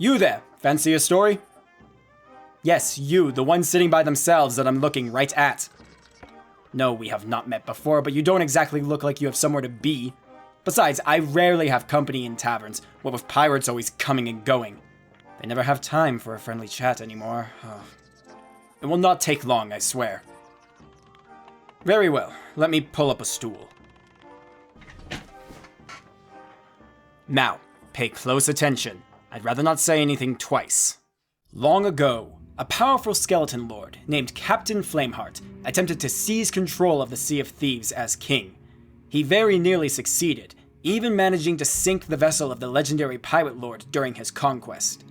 You there, fancy a story? Yes, you, the one sitting by themselves that I'm looking right at. No, we have not met before, but you don't exactly look like you have somewhere to be. Besides, I rarely have company in taverns, what with pirates always coming and going. They never have time for a friendly chat anymore. Oh. It will not take long, I swear. Very well, let me pull up a stool. Now, pay close attention. I'd rather not say anything twice. Long ago, a powerful skeleton lord named Captain Flameheart attempted to seize control of the Sea of Thieves as king. He very nearly succeeded, even managing to sink the vessel of the legendary pirate lord during his conquest.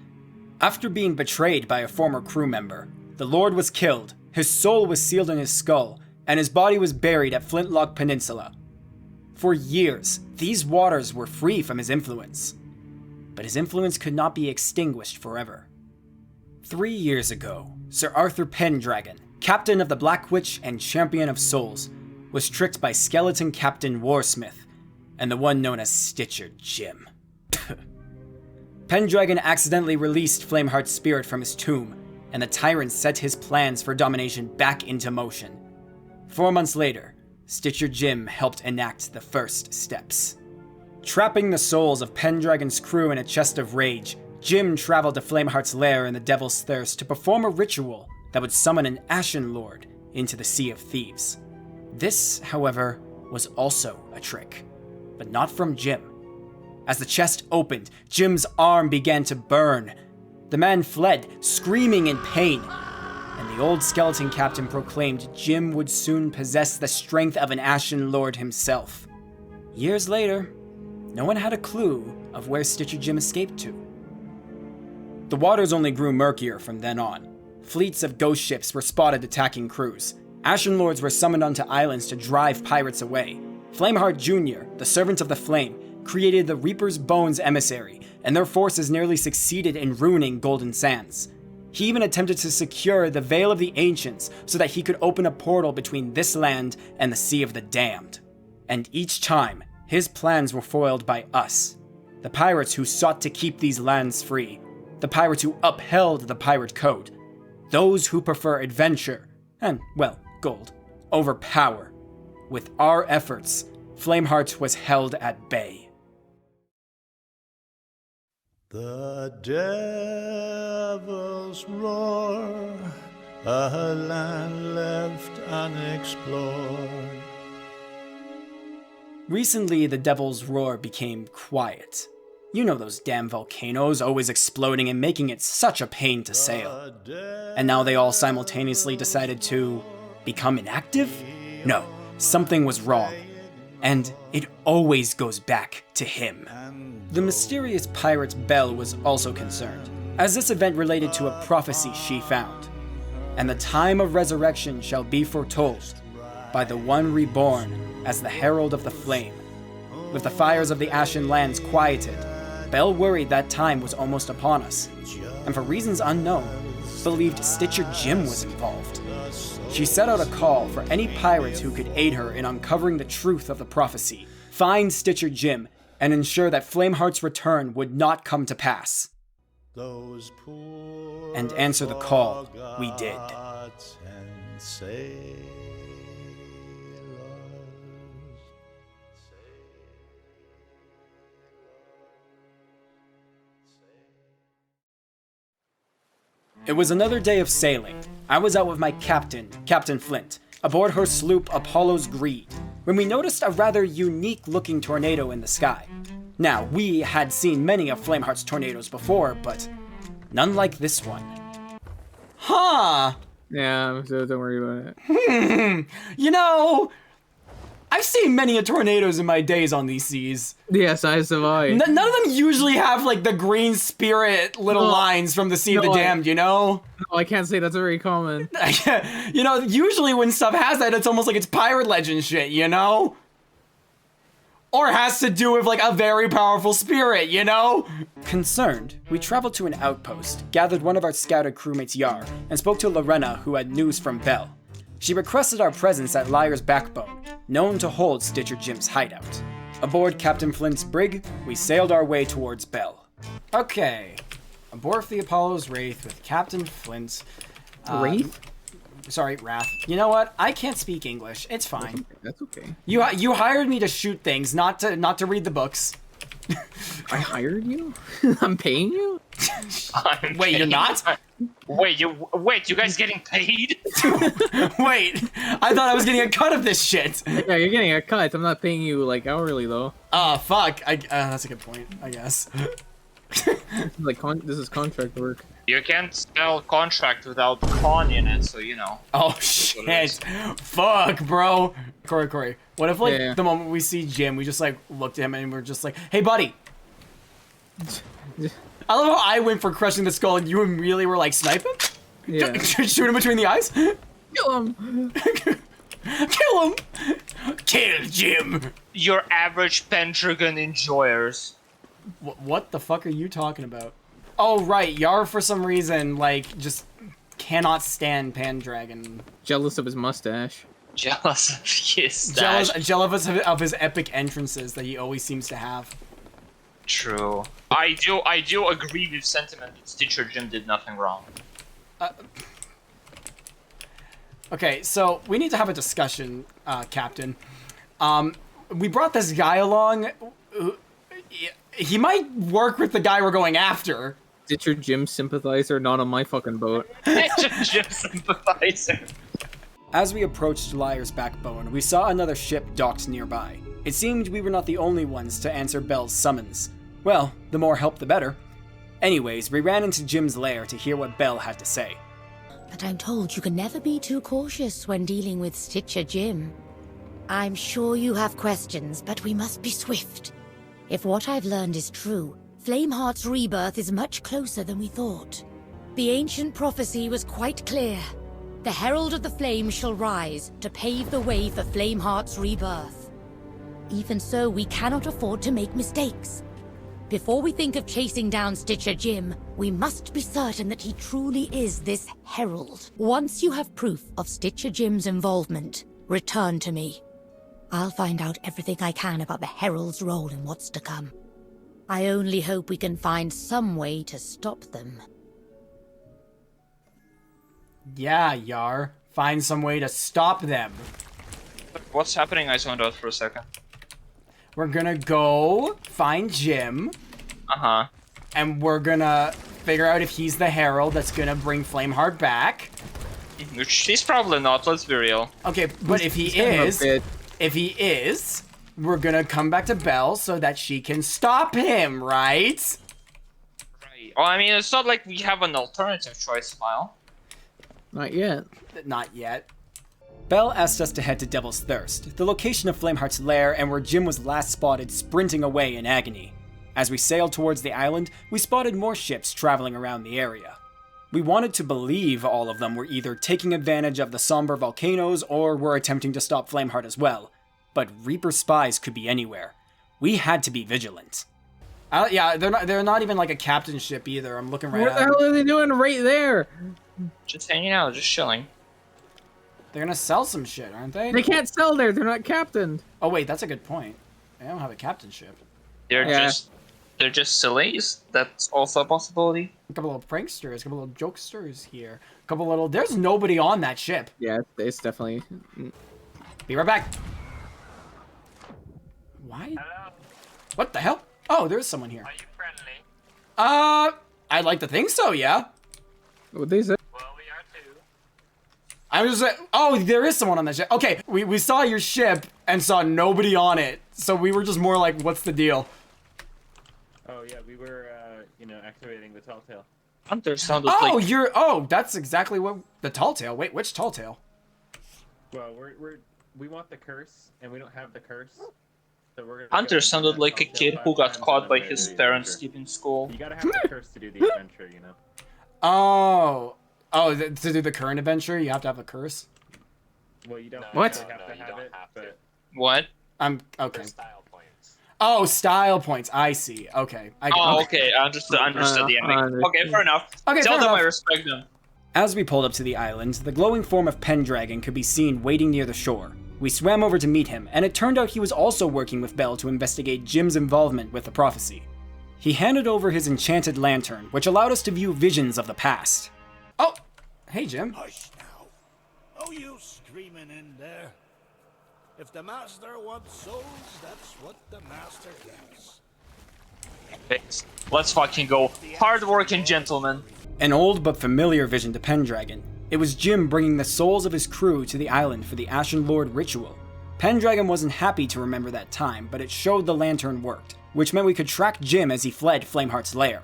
After being betrayed by a former crew member, the lord was killed, his soul was sealed in his skull, and his body was buried at Flintlock Peninsula. For years, these waters were free from his influence. But his influence could not be extinguished forever. 3 years ago, Sir Arthur Pendragon, captain of the Black Witch and champion of souls, was tricked by skeleton Captain Warsmith, and the one known as Stitcher Jim. Pendragon accidentally released Flameheart's spirit from his tomb, and the tyrant set his plans for domination back into motion. 4 months later, Stitcher Jim helped enact the first steps. Trapping the souls of Pendragon's crew in a chest of rage, Jim traveled to Flameheart's lair in the Devil's Thirst to perform a ritual that would summon an Ashen Lord into the Sea of Thieves. This, however, was also a trick, but not from Jim. As the chest opened, Jim's arm began to burn. The man fled, screaming in pain, and the old skeleton captain proclaimed Jim would soon possess the strength of an Ashen Lord himself. Years later, no one had a clue of where Stitcher Jim escaped to. The waters only grew murkier from then on. Fleets of ghost ships were spotted attacking crews. Ashen Lords were summoned onto islands to drive pirates away. Flameheart Jr., the servant of the Flame, created the Reaper's Bones emissary, and their forces nearly succeeded in ruining Golden Sands. He even attempted to secure the Veil of the Ancients so that he could open a portal between this land and the Sea of the Damned. And each time, his plans were foiled by us, the pirates who sought to keep these lands free, the pirates who upheld the pirate code, those who prefer adventure, and, well, gold, over power. With our efforts, Flameheart was held at bay. The devil's roar, a land left unexplored. Recently, the Devil's Roar became quiet. You know those damn volcanoes always exploding and making it such a pain to sail. And now they all simultaneously decided to become inactive? No, something was wrong. And it always goes back to him. The mysterious pirate Belle was also concerned, as this event related to a prophecy she found. And the time of resurrection shall be foretold by the one reborn as the Herald of the Flame. With the fires of the Ashen Lands quieted, Belle worried that time was almost upon us, and for reasons unknown, believed Stitcher Jim was involved. She set out a call for any pirates who could aid her in uncovering the truth of the prophecy, find Stitcher Jim, and ensure that Flameheart's return would not come to pass. And answer the call we did. It was another day of sailing. I was out with my captain, Captain Flint, aboard her sloop Apollo's Greed, when we noticed a rather unique-looking tornado in the sky. Now, we had seen many of Flameheart's tornadoes before, but none like this one. Huh! Yeah, so don't worry about it. You know, I've seen many a tornadoes in my days on these seas. Yes, I survived. None of them usually have, like, the green spirit little lines from the Sea of the Damned, you know? No, I can't say that's very common. You know, usually when stuff has that, it's almost like it's pirate legend shit, you know? Or has to do with, like, a very powerful spirit, you know? Concerned, we traveled to an outpost, gathered one of our scouted crewmates Yar, and spoke to Lorena, who had news from Belle. She requested our presence at Liar's Backbone, known to hold Stitcher Jim's hideout. Aboard Captain Flint's brig, we sailed our way towards Belle. Okay, Aboard the Apollo's Wraith with Captain Flint. Wraith? Sorry, Wrath. You know what? I can't speak English. It's fine. That's okay. You hired me to shoot things, not to read the books. I hired you? I'm paying you? Wait, you're not? Wait, you guys getting paid? Wait, I thought I was getting a cut of this shit. Yeah, you're getting a cut. I'm not paying you like hourly though. Oh, fuck. That's a good point, I guess. This is contract work. You can't spell contract without con in it, so you know. Oh shit! Fuck, bro. Corey. What if like the moment we see Jim, we just like looked at him and we're just like, "Hey, buddy." I love how I went for crushing the skull and you immediately were like, "Snipe him." Yeah. Shoot him between the eyes. Kill him. Kill him. Kill Jim. Your average Pendragon enjoyers. What the fuck are you talking about? Oh, right. Yar, for some reason, like, just cannot stand Pendragon. Jealous of his mustache. Jealous of his stash. Jealous of his epic entrances that he always seems to have. True. I do agree with sentiment that Stitcher Jim did nothing wrong. Okay, so we need to have a discussion, Captain. We brought this guy along. He might work with the guy we're going after. Stitcher Jim sympathizer, not on my fucking boat. Jim sympathizer. As we approached Liar's Backbone, we saw another ship docked nearby. It seemed we were not the only ones to answer Belle's summons. Well, the more help the better. Anyways, we ran into Jim's lair to hear what Belle had to say. But I'm told you can never be too cautious when dealing with Stitcher Jim. I'm sure you have questions, but we must be swift. If what I've learned is true, Flameheart's rebirth is much closer than we thought. The ancient prophecy was quite clear. The Herald of the Flame shall rise to pave the way for Flameheart's rebirth. Even so, we cannot afford to make mistakes. Before we think of chasing down Stitcher Jim, we must be certain that he truly is this Herald. Once you have proof of Stitcher Jim's involvement, return to me. I'll find out everything I can about the Herald's role in what's to come. I only hope we can find some way to stop them. Yeah, Yar. Find some way to stop them. What's happening? I zoned out for a second. We're gonna go find Jim. Uh-huh. And we're gonna figure out if he's the Herald that's gonna bring Flameheart back. Which he's probably not, let's be real. Okay, but if he is, we're gonna come back to Belle so that she can stop him, right? Right. Well, I mean, it's not like we have an alternative choice, Smile. Not yet. Not yet. Belle asked us to head to Devil's Thirst, the location of Flameheart's lair and where Jim was last spotted sprinting away in agony. As we sailed towards the island, we spotted more ships traveling around the area. We wanted to believe all of them were either taking advantage of the somber volcanoes or were attempting to stop Flameheart as well. But Reaper spies could be anywhere. We had to be vigilant. Yeah, they're not even like a captain ship either. I'm looking right at them. What the hell are they doing right there? Just hanging out, just chilling. They're gonna sell some shit, aren't they? They can't sell there. They're not captained. Oh wait, that's a good point. They don't have a captain ship. They're just sillies. That's also a possibility. A couple of pranksters, a couple of jokesters here. A couple little... There's nobody on that ship. Yeah, it's definitely... Be right back. Why? Hello, What the hell? Oh, there's someone here. are you friendly? I'd like to think so, yeah. What they say? Well, we are too. I was like, oh, there is someone on that ship. Okay, we saw your ship and saw nobody on it. So we were just more like, what's the deal? Oh yeah, we were, activating the tall tale. Hunter sounded Oh, like... that's exactly what... The tall tale. Wait, which tall tale? Well, we want the curse, and we don't have the curse. So we're gonna Hunter go sounded into like a that tall kid tale who 5 got times caught and by then his do the parents adventure. skipping school. You gotta have the curse to do the adventure, you know? Oh, to do the current adventure, you have to have a curse? Well, you don't What? have to have it, but... What? I'm... Okay. Style points. Oh, style points. I see. Okay. Oh, okay, I understood the ending. Okay, fair enough. Okay, Tell fair them I enough. respect them. As we pulled up to the island, the glowing form of Pendragon could be seen waiting near the shore. We swam over to meet him, and it turned out he was also working with Belle to investigate Jim's involvement with the prophecy. He handed over his enchanted lantern, which allowed us to view visions of the past. Oh, hey Jim. Hush now. Oh, you screaming in there. If the master wants souls, that's what the master gets. Let's fucking go. Hard-working gentlemen. An old but familiar vision to Pendragon. It was Jim bringing the souls of his crew to the island for the Ashen Lord ritual. Pendragon wasn't happy to remember that time, but it showed the lantern worked, which meant we could track Jim as he fled Flameheart's lair.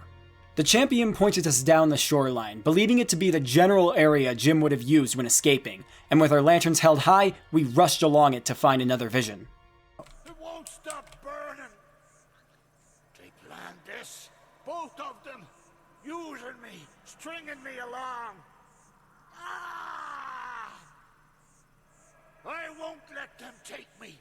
The champion pointed us down the shoreline, believing it to be the general area Jim would have used when escaping, and with our lanterns held high, we rushed along it to find another vision. It won't stop burning. They planned this. Both of them. Using me. Stringing me along. Ah! I won't let them take me.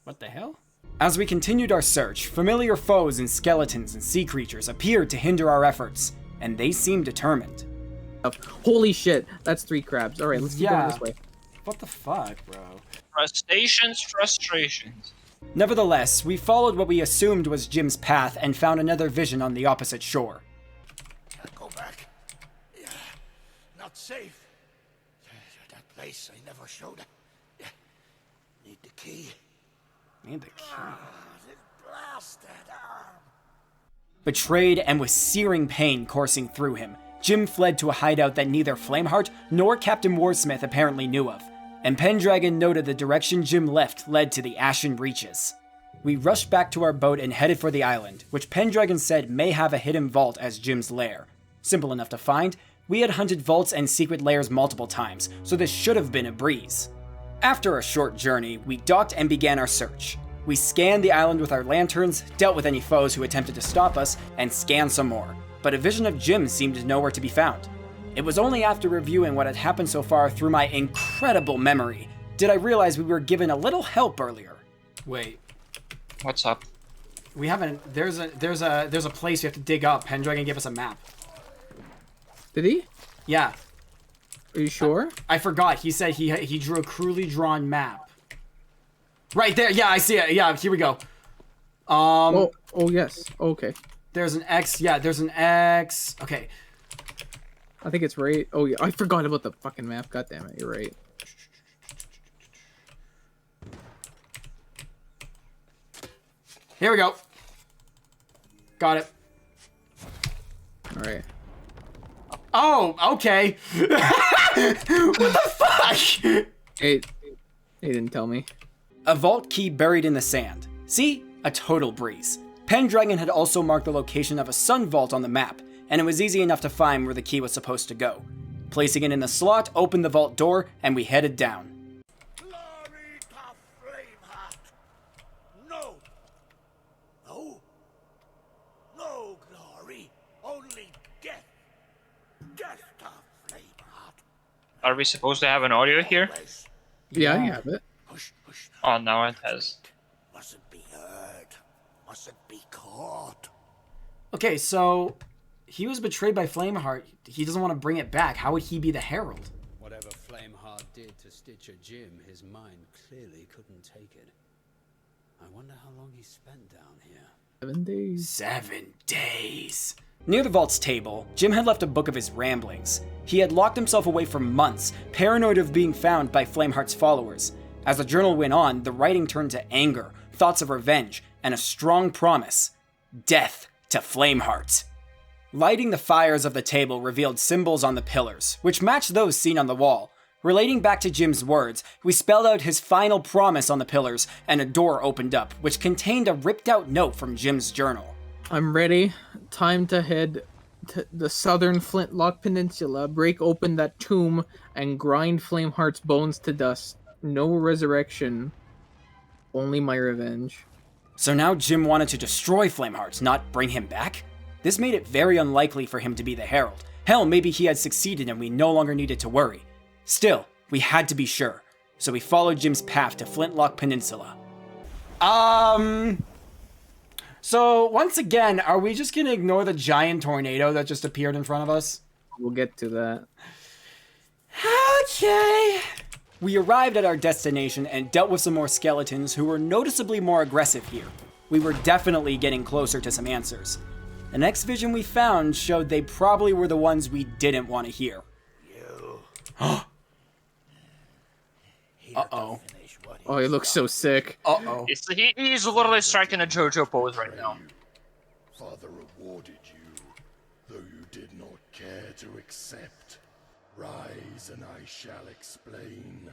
What the hell? As we continued our search, familiar foes and skeletons and sea creatures appeared to hinder our efforts, and they seemed determined. Holy shit, that's 3 crabs. Alright, let's keep going this way. What the fuck, bro? Frustrations. Nevertheless, we followed what we assumed was Jim's path and found another vision on the opposite shore. Can't go back. Yeah, not safe. That place I never showed. Yeah. Need the key. Need the key. This blasted arm. Betrayed and with searing pain coursing through him, Jim fled to a hideout that neither Flameheart nor Captain Warsmith apparently knew of, and Pendragon noted the direction Jim left led to the Ashen Reaches. We rushed back to our boat and headed for the island, which Pendragon said may have a hidden vault as Jim's lair. Simple enough to find, we had hunted vaults and secret lairs multiple times, so this should have been a breeze. After a short journey, we docked and began our search. We scanned the island with our lanterns, dealt with any foes who attempted to stop us, and scanned some more, but a vision of Jim seemed nowhere to be found. It was only after reviewing what had happened so far through my incredible memory did I realize we were given a little help earlier. Wait, What's up? we haven't. There's a place we have to dig up. Pendragon gave us a map. Did he? Yeah, Are you sure? I forgot. He said he drew a crudely drawn map. Right there. Yeah, I see it. Yeah, here we go. Oh yes. Okay. There's an X. Yeah, there's an X. Okay. I think it's right. Oh yeah, I forgot about the fucking map. God damn it, you're right. Here we go. Got it. Alright. Oh, okay. What the fuck? Hey, he didn't tell me. A vault key buried in the sand. See? A total breeze. Pendragon had also marked the location of a sun vault on the map, and it was easy enough to find where the key was supposed to go. Placing it in the slot opened the vault door, and we headed down. Glory to Flameheart. No. No. No glory. Only death. Death to Flameheart. Are we supposed to have an audio here? Always. Yeah, I have it. Hush, hush. Oh, now it has. Mustn't be heard. Mustn't be caught. Okay, so he was betrayed by Flameheart. He doesn't want to bring it back. How would he be the Herald? Whatever Flameheart did to Stitcher Jim, his mind clearly couldn't take it. I wonder how long he spent down here. 7 days. 7 days. Near the vault's table, Jim had left a book of his ramblings. He had locked himself away for months, paranoid of being found by Flameheart's followers. As the journal went on, the writing turned to anger, thoughts of revenge, and a strong promise. Death to Flameheart. Lighting the fires of the table revealed symbols on the pillars, which matched those seen on the wall. Relating back to Jim's words, we spelled out his final promise on the pillars, and a door opened up, which contained a ripped-out note from Jim's journal. I'm ready. Time to head to the southern Flintlock Peninsula, break open that tomb, and grind Flameheart's bones to dust. No resurrection. Only my revenge. So now Jim wanted to destroy Flameheart, not bring him back? This made it very unlikely for him to be the Herald. Hell, maybe he had succeeded and we no longer needed to worry. Still, we had to be sure, so we followed Jim's path to Flintlock Peninsula. So once again, are we just gonna ignore the giant tornado that just appeared in front of us? We'll get to that. Okay. We arrived at our destination and dealt with some more skeletons who were noticeably more aggressive here. we were definitely getting closer to some answers. The next vision we found showed they probably were the ones we didn't want to hear. Uh-oh. Oh, he looks so sick. Uh-oh. He's literally striking a JoJo pose right now. Father rewarded you, though you did not care to accept. Rise and I shall explain.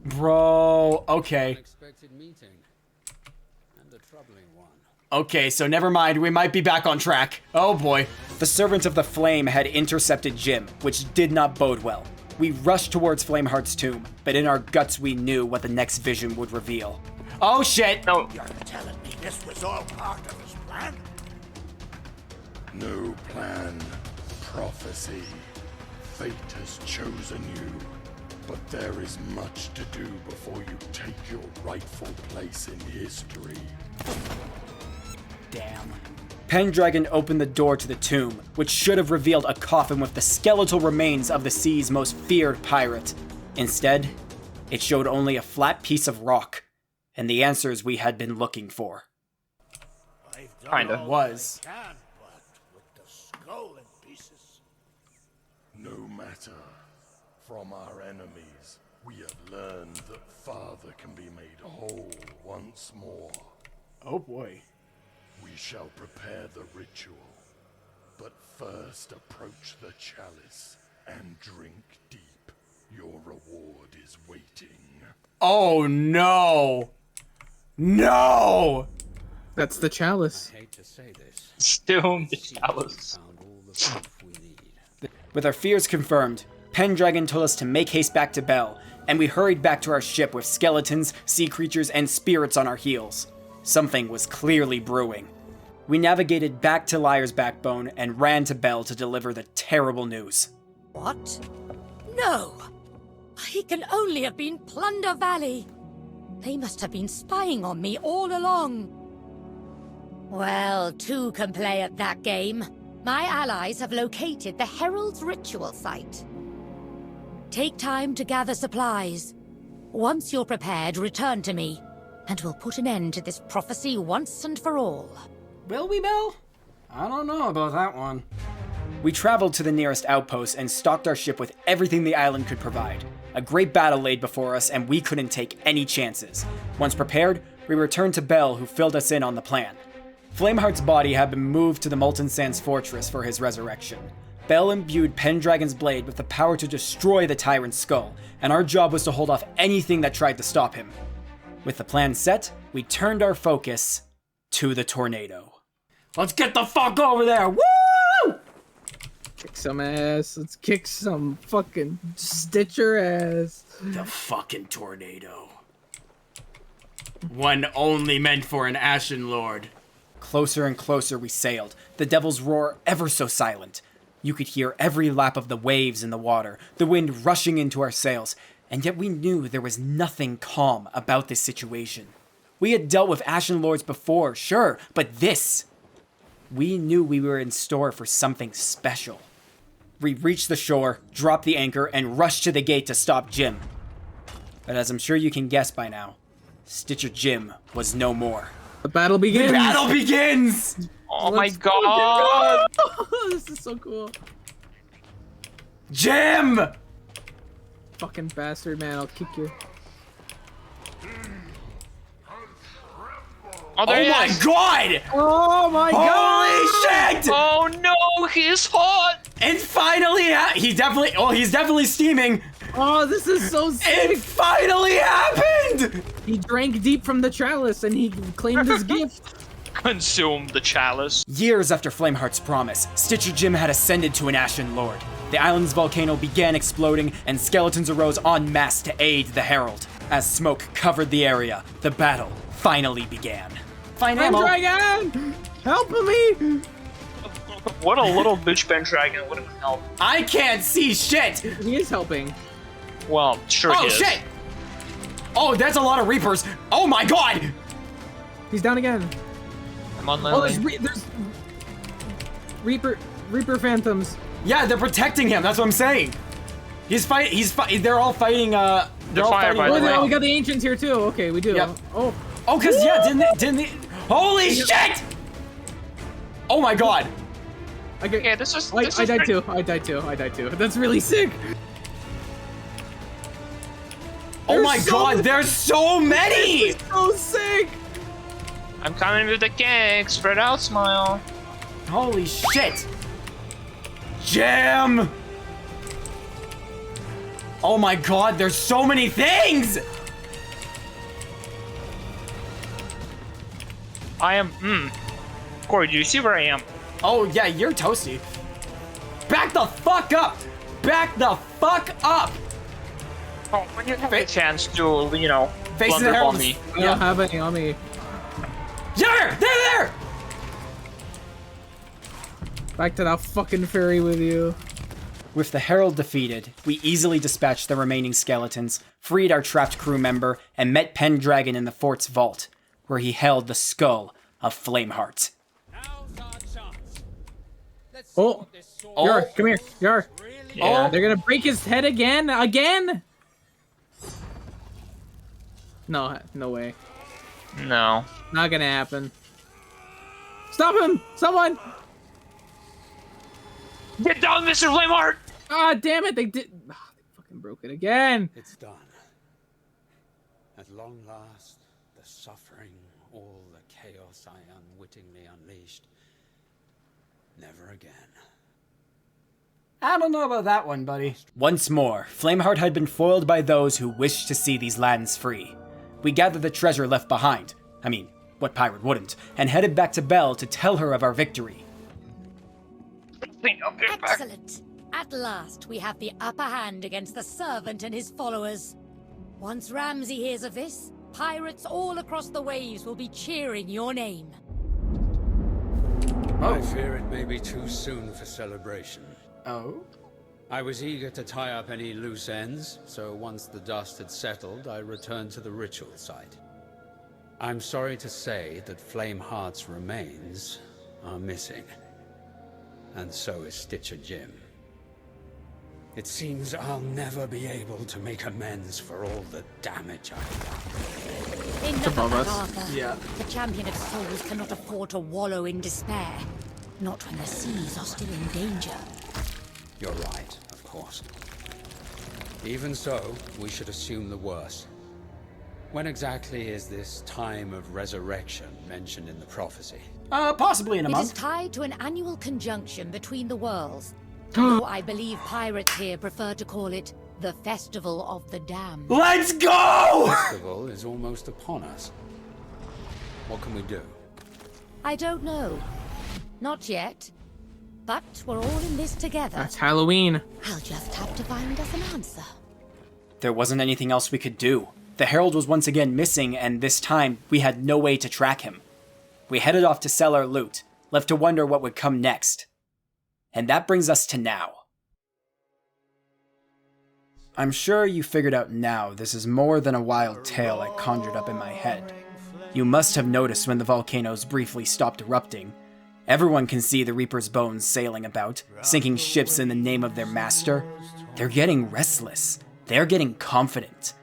Bro, okay. Unexpected meeting. And a troubling one. Okay, so never mind, we might be back on track. Oh boy. The Servants of the Flame had intercepted Jim, which did not bode well. We rushed towards Flameheart's tomb, but in our guts we knew what the next vision would reveal. Oh shit! No. You're telling me this was all part of his plan? No plan. Prophecy. Fate has chosen you. But there is much to do before you take your rightful place in history. Damn. Pendragon opened the door to the tomb, which should have revealed a coffin with the skeletal remains of the sea's most feared pirate. Instead, it showed only a flat piece of rock, and the answers we had been looking for. I've done Kinda. all Was. I can, but with the skull in pieces. No matter. From our enemies, we have learned that Father can be made whole once more. Oh boy. We shall prepare the ritual, but first approach the chalice and drink deep. Your reward is waiting. Oh no! No! That's the chalice. I hate to say this. Still the chalice. Found all the proof we need. With our fears confirmed, Pendragon told us to make haste back to Belle, and we hurried back to our ship with skeletons, sea creatures, and spirits on our heels. Something was clearly brewing. We navigated back to Liar's Backbone and ran to Belle to deliver the terrible news. What? No! He can only have been Plunder Valley. They must have been spying on me all along. Well, two can play at that game. My allies have located the Herald's ritual site. Take time to gather supplies. Once you're prepared, return to me, and we'll put an end to this prophecy once and for all. Will we, Belle? I don't know about that one. We traveled to the nearest outpost and stocked our ship with everything the island could provide. A great battle laid before us, and we couldn't take any chances. Once prepared, we returned to Belle, who filled us in on the plan. Flameheart's body had been moved to the Molten Sands Fortress for his resurrection. Belle imbued Pendragon's blade with the power to destroy the Tyrant's skull, and our job was to hold off anything that tried to stop him. With the plan set, we turned our focus to the tornado. Let's get the fuck over there! Woo! Kick some ass. Let's kick some fucking Stitcher ass. The fucking tornado. One only meant for an Ashen Lord. Closer and closer we sailed, the devil's roar ever so silent. You could hear every lap of the waves in the water, the wind rushing into our sails, and yet we knew there was nothing calm about this situation. We had dealt with Ashen Lords before, sure, but this... We knew we were in store for something special. We reached the shore, dropped the anchor, and rushed to the gate to stop Jim. But as I'm sure you can guess by now, Stitcher Jim was no more. The battle begins. The battle begins! Oh my Let's god! This is so cool. Jim! Fucking bastard, man. I'll kick you. Oh, there Oh he my is. god! Oh my god! Holy shit! Oh no, he's hot! It finally he's definitely steaming. Oh, this is so sick. It finally happened! He drank deep from the chalice and he claimed his gift. Consume the chalice. Years after Flameheart's promise, Stitcher Jim had ascended to an Ashen Lord. The island's volcano began exploding, and skeletons arose en masse to aid the Herald. As smoke covered the area, the battle finally began. Pendragon! Help me! What a little bitch Pendragon wouldn't help. I can't see shit! He is helping. Well, sure Oh he is. shit! Oh, that's a lot of Reapers! Oh my god! He's down again. Come on, Oh, Lily. there's Reaper phantoms. Yeah, they're protecting him, that's what I'm saying. They're all fighting, they're all fire, fighting. by the way. Oh, we got the ancients here too. Okay, we do. Yep. Oh, Oh, cause yeah, didn't they, Holy shit! Oh my god! Yeah, this is. I This is died pretty- too. I died too. I died too. That's really sick. Oh my There's so god, many- there's so many! So sick. I'm coming with the cake. Spread out, smile. Holy shit! Jim! Oh my god, there's so many things! I am. Corey, do you see where I am? Oh yeah, you're toasty. Back the fuck up! Back the fuck up! Oh, when you have a chance to, you know, Face the blunder Herald. on me. I don't have any on me. There! There! Back to that fucking ferry with you. With the Herald defeated, we easily dispatched the remaining skeletons, freed our trapped crew member, and met Pendragon in the fort's vault, where he held the skull of Flameheart. Oh, Oh. Yar, come here, Yar. Yeah. They're gonna break his head again? Again? No, no way. No. Not gonna happen. Stop him! Someone! Get down, Mr. Flameheart! Ah, damn it! They did. Ah, they fucking broke it again. It's done. At long last, the suffering, all the chaos I unwittingly unleashed. Never again. I don't know about that one, buddy. Once more, Flameheart had been foiled by those who wished to see these lands free. We gathered the treasure left behind. I mean, what pirate wouldn't? And headed back to Belle to tell her of our victory. I'll get back. Excellent. At last, we have the upper hand against the servant and his followers. Once Ramsay hears of this, pirates all across the waves will be cheering your name. I fear it may be too soon for celebration. Oh? I was eager to tie up any loose ends, so once the dust had settled, I returned to the ritual site. I'm sorry to say that Flameheart's remains are missing. And so is Stitcher Jim. It seems I'll never be able to make amends for all the damage I've done. Enough above of that, us. Arthur. Yeah. The champion of souls cannot afford to wallow in despair. Not when the seas are still in danger. You're right, of course. Even so, we should assume the worst. When exactly is this time of resurrection mentioned in the prophecy? Possibly in a It is month. tied to an annual conjunction between the worlds. Though I believe pirates here prefer to call it the Festival of the Damned. Let's go! Festival is almost upon us. What can we do? I don't know. Not yet. But we're all in this together. That's Halloween. I'll just have to find us an answer. There wasn't anything else we could do. The Herald was once again missing, and this time, we had no way to track him. We headed off to sell our loot, left to wonder what would come next. And that brings us to now. I'm sure you figured out now this is more than a wild tale I conjured up in my head. You must have noticed when the volcanoes briefly stopped erupting. Everyone can see the Reaper's bones sailing about, sinking ships in the name of their master. They're getting restless. They're getting confident.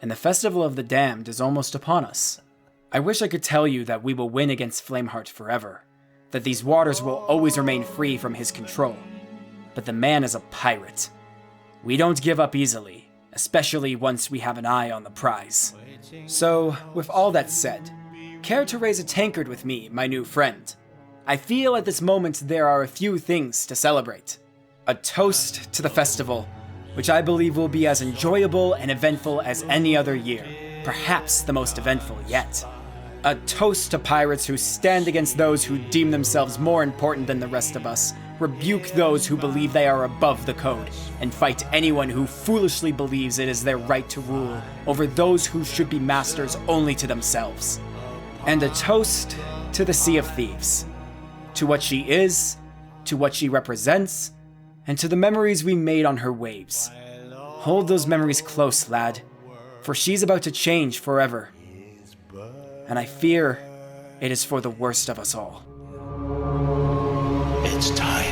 And the Festival of the Damned is almost upon us. I wish I could tell you that we will win against Flameheart forever, that these waters will always remain free from his control. But the man is a pirate. We don't give up easily, especially once we have an eye on the prize. So, with all that said, care to raise a tankard with me, my new friend? I feel at this moment there are a few things to celebrate. A toast to the festival, which I believe will be as enjoyable and eventful as any other year, perhaps the most eventful yet. A toast to pirates who stand against those who deem themselves more important than the rest of us, rebuke those who believe they are above the code, and fight anyone who foolishly believes it is their right to rule over those who should be masters only to themselves. And a toast to the Sea of Thieves. To what she is, to what she represents, and to the memories we made on her waves. Hold those memories close, lad, for she's about to change forever. And I fear it is for the worst of us all. It's time.